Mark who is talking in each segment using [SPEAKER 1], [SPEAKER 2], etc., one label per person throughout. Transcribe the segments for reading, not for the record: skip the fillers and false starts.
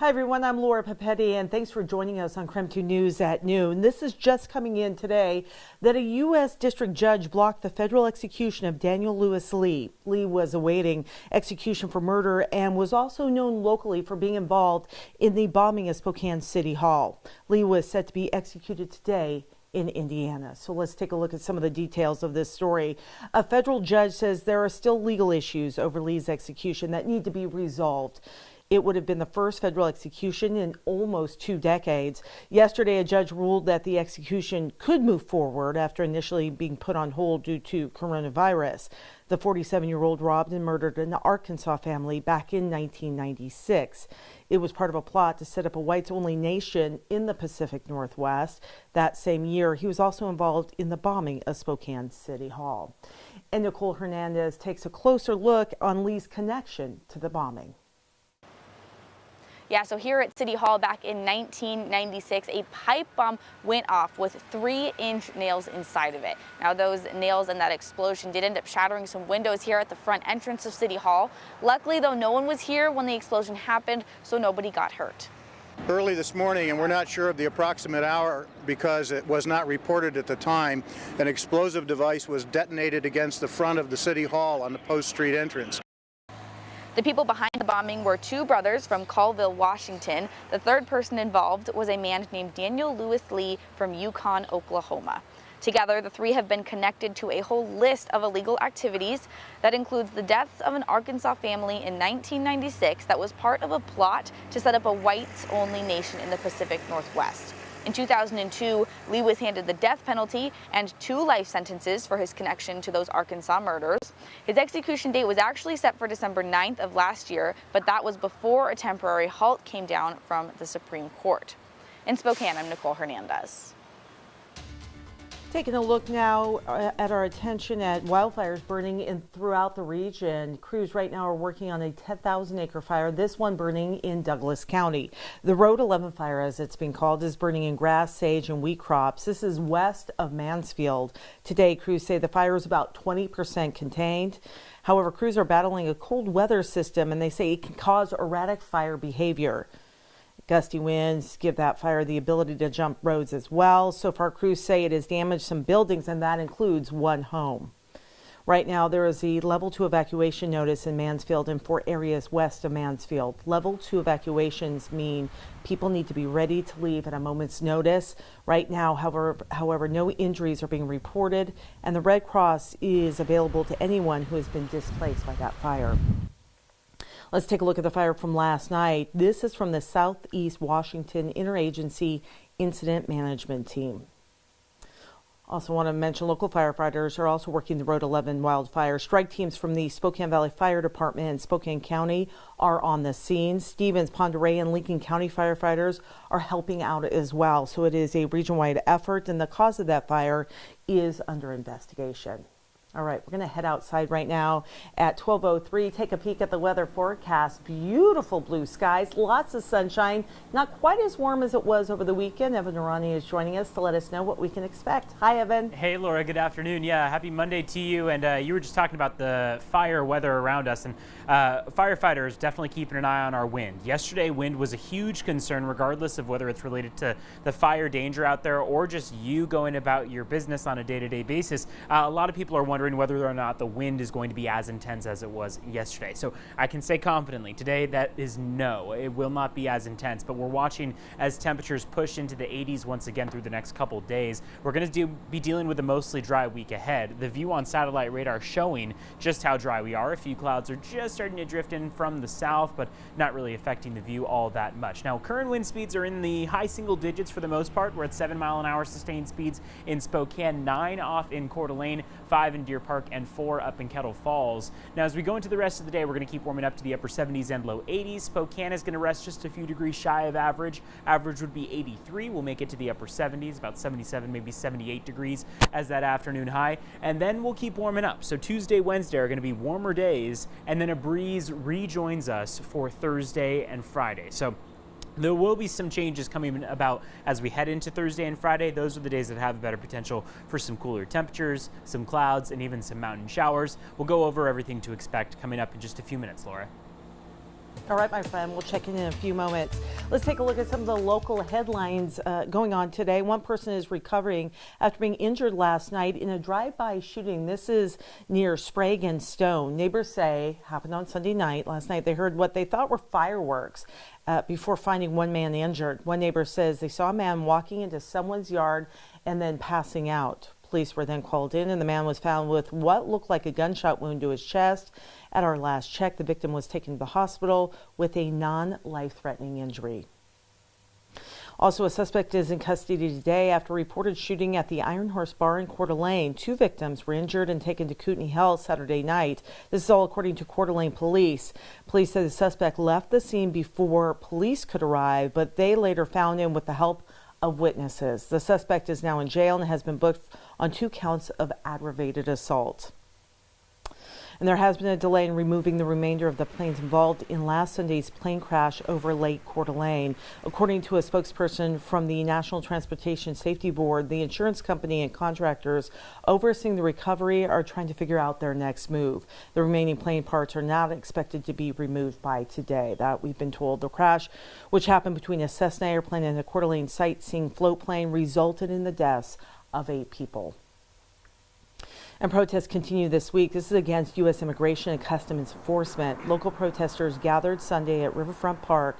[SPEAKER 1] Hi everyone, I'm Laura Papetti and thanks for joining us on KREM 2 News at noon. This is just coming in today that a U.S. district judge blocked the federal execution of Daniel Lewis Lee. Lee was awaiting execution for murder and was also known locally for being involved in the bombing of Spokane City Hall. Lee was set to be executed today in Indiana. So let's take a look at some of the details of this story. A federal judge says there are still legal issues over Lee's execution that need to be resolved. It would have been the first federal execution in almost 2 decades. Yesterday, a judge ruled that the execution could move forward after initially being put on hold due to coronavirus. The 47-year-old robbed and murdered an Arkansas family back in 1996. It was part of a plot to set up a whites-only nation in the Pacific Northwest. That same year, he was also involved in the bombing of Spokane City Hall. And Nicole Hernandez takes a closer look on Lee's connection to the bombing.
[SPEAKER 2] Yeah, so here at City Hall back in 1996, a pipe bomb went off with 3-inch nails inside of it. Now, those nails and that explosion did end up shattering some windows here at the front entrance of City Hall. Luckily, though, no one was here when the explosion happened, so nobody got hurt.
[SPEAKER 3] Early this morning, and we're not sure of the approximate hour because it was not reported at the time, an explosive device was detonated against the front of the City Hall on the Post Street entrance.
[SPEAKER 2] The people behind the bombing were 2 brothers from Colville, Washington. The third person involved was a man named Daniel Lewis Lee from Yukon, Oklahoma. Together, the 3 have been connected to a whole list of illegal activities that includes the deaths of an Arkansas family in 1996 that was part of a plot to set up a whites-only nation in the Pacific Northwest. In 2002, Lee was handed the death penalty and 2 life sentences for his connection to those Arkansas murders. His execution date was actually set for December 9th of last year, but that was before a temporary halt came down from the Supreme Court. In Spokane, I'm Nicole Hernandez.
[SPEAKER 1] Taking a look now at our attention at wildfires burning throughout the region. Crews right now are working on a 10,000-acre fire, this one burning in Douglas County. The Road 11 fire, as it's been called, is burning in grass, sage, and wheat crops. This is west of Mansfield. Today, crews say the fire is about 20% contained. However, crews are battling a cold weather system, and they say it can cause erratic fire behavior. Gusty winds give that fire the ability to jump roads as well. So far, crews say it has damaged some buildings, and that includes 1 home. Right now, there is a level 2 evacuation notice in Mansfield and 4 areas west of Mansfield. Level 2 evacuations mean people need to be ready to leave at a moment's notice. Right now, however, no injuries are being reported, and the Red Cross is available to anyone who has been displaced by that fire. Let's take a look at the fire from last night. This is from the Southeast Washington Interagency Incident Management Team. Also want to mention local firefighters are also working the Road 11 wildfire. Strike teams from the Spokane Valley Fire Department and Spokane County are on the scene. Stevens, Ponderay, and Lincoln County firefighters are helping out as well. So it is a region-wide effort, and the cause of that fire is under investigation. All right, we're going to head outside right now at 12:03. Take a peek at the weather forecast. Beautiful blue skies, lots of sunshine. Not quite as warm as it was over the weekend. Evan Arani is joining us to let us know what we can expect. Hi, Evan.
[SPEAKER 4] Hey, Laura. Good afternoon. Yeah, happy Monday to you. And you were just talking about the fire weather around us, and firefighters definitely keeping an eye on our wind. Yesterday, wind was a huge concern, regardless of whether it's related to the fire danger out there or just you going about your business on a day-to-day basis. A lot of people are wondering whether or not the wind is going to be as intense as it was yesterday. So I can say confidently today that is no, it will not be as intense, but we're watching as temperatures push into the 80s once again through the next couple days. We're going to be dealing with a mostly dry week ahead. The view on satellite radar showing just how dry we are. A few clouds are just starting to drift in from the south, but not really affecting the view all that much. Now, current wind speeds are in the high single digits for the most part. We're at 7-mile-an-hour sustained speeds in Spokane, 9 off in Coeur d'Alene, 5 in Deer Park, and 4 up in Kettle Falls. Now, as we go into the rest of the day, we're going to keep warming up to the upper 70s and low 80s. Spokane is going to rest just a few degrees shy of average. Average would be 83. We'll make it to the upper 70s, about 77, maybe 78 degrees as that afternoon high. And then we'll keep warming up. So Tuesday, Wednesday are going to be warmer days, and then a breeze rejoins us for Thursday and Friday. So there will be some changes coming about as we head into Thursday and Friday. Those are the days that have better potential for some cooler temperatures, some clouds, and even some mountain showers. We'll go over everything to expect coming up in just a few minutes, Laura.
[SPEAKER 1] All right, my friend, we'll check in a few moments. Let's take a look at some of the local headlines going on today. One person is recovering after being injured last night in a drive-by shooting. This is near Sprague and Stone. Neighbors say happened on Sunday night. Last night they heard what they thought were fireworks before finding one man injured. One neighbor says they saw a man walking into someone's yard and then passing out. Police were then called in, and the man was found with what looked like a gunshot wound to his chest. At our last check, the victim was taken to the hospital with a non-life-threatening injury. Also, a suspect is in custody today after a reported shooting at the Iron Horse Bar in Coeur d'Alene. 2 victims were injured and taken to Kootenai Health Saturday night. This is all according to Coeur d'Alene police. Police said the suspect left the scene before police could arrive, but they later found him with the help of witnesses. The suspect is now in jail and has been booked on 2 counts of aggravated assault. And there has been a delay in removing the remainder of the planes involved in last Sunday's plane crash over Lake Coeur d'Alene. According to a spokesperson from the National Transportation Safety Board, the insurance company and contractors overseeing the recovery are trying to figure out their next move. The remaining plane parts are not expected to be removed by today. That we've been told. The crash, which happened between a Cessna airplane and a Coeur d'Alene sightseeing float plane, resulted in the deaths of 8 people. And protests continue this week. This is against U.S. Immigration and Customs Enforcement. Local protesters gathered Sunday at Riverfront Park,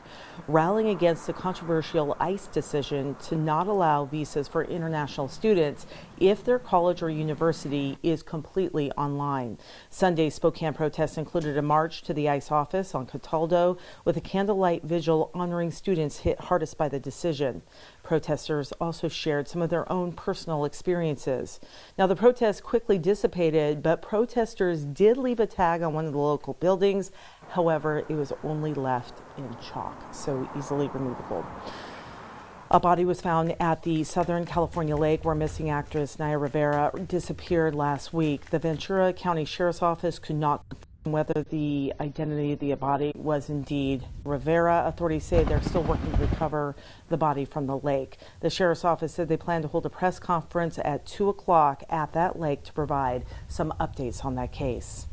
[SPEAKER 1] rallying against the controversial ICE decision to not allow visas for international students if their college or university is completely online. Sunday's Spokane protests included a march to the ICE office on Cataldo with a candlelight vigil honoring students hit hardest by the decision. Protesters also shared some of their own personal experiences. Now, the protests quickly dissipated, but protesters did leave a tag on one of the local buildings. However, it was only left in chalk, so easily removable. A body was found at the Southern California lake where missing actress Naya Rivera disappeared last week. The Ventura County Sheriff's Office could not confirm whether the identity of the body was indeed Rivera. Authorities say they're still working to recover the body from the lake. The Sheriff's Office said they plan to hold a press conference at 2 o'clock at that lake to provide some updates on that case.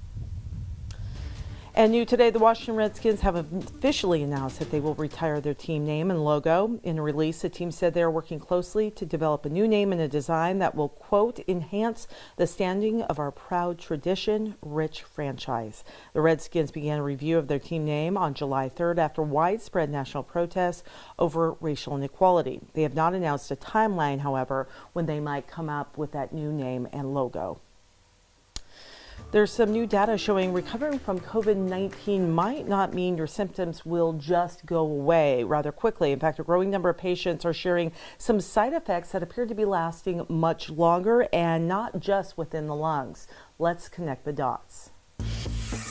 [SPEAKER 1] And new today, the Washington Redskins have officially announced that they will retire their team name and logo. In a release, the team said they are working closely to develop a new name and a design that will, quote, enhance the standing of our proud tradition-rich franchise. The Redskins began a review of their team name on July 3rd after widespread national protests over racial inequality. They have not announced a timeline, however, when they might come up with that new name and logo. There's some new data showing recovering from COVID-19 might not mean your symptoms will just go away rather quickly. In fact, a growing number of patients are sharing some side effects that appear to be lasting much longer and not just within the lungs. Let's connect the dots.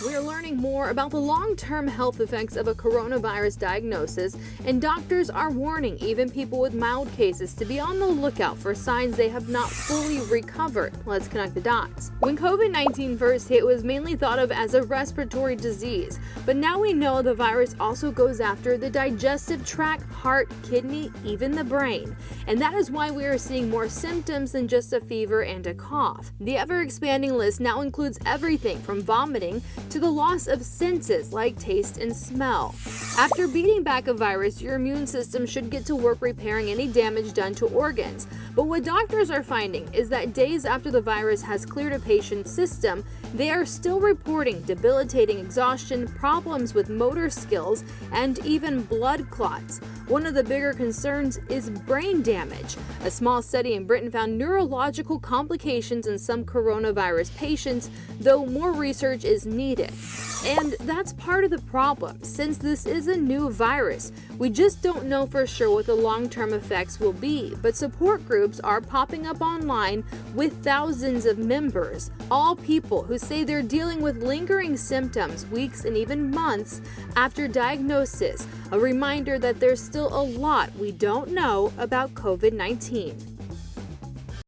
[SPEAKER 5] We're learning more about the long-term health effects of a coronavirus diagnosis, and doctors are warning even people with mild cases to be on the lookout for signs they have not fully recovered. Let's connect the dots. When COVID-19 first hit, it was mainly thought of as a respiratory disease, but now we know the virus also goes after the digestive tract, heart, kidney, even the brain. And that is why we are seeing more symptoms than just a fever and a cough. The ever-expanding list now includes everything from vomiting to the loss of senses like taste and smell. After beating back a virus, your immune system should get to work repairing any damage done to organs. But what doctors are finding is that days after the virus has cleared a patient's system, they are still reporting debilitating exhaustion, problems with motor skills, and even blood clots. One of the bigger concerns is brain damage. A small study in Britain found neurological complications in some coronavirus patients, though more research is needed. And that's part of the problem. Since this is a new virus, we just don't know for sure what the long-term effects will be, but support groups are popping up online with thousands of members, all people who say they're dealing with lingering symptoms weeks and even months after diagnosis. A reminder that there's still a lot we don't know about COVID-19.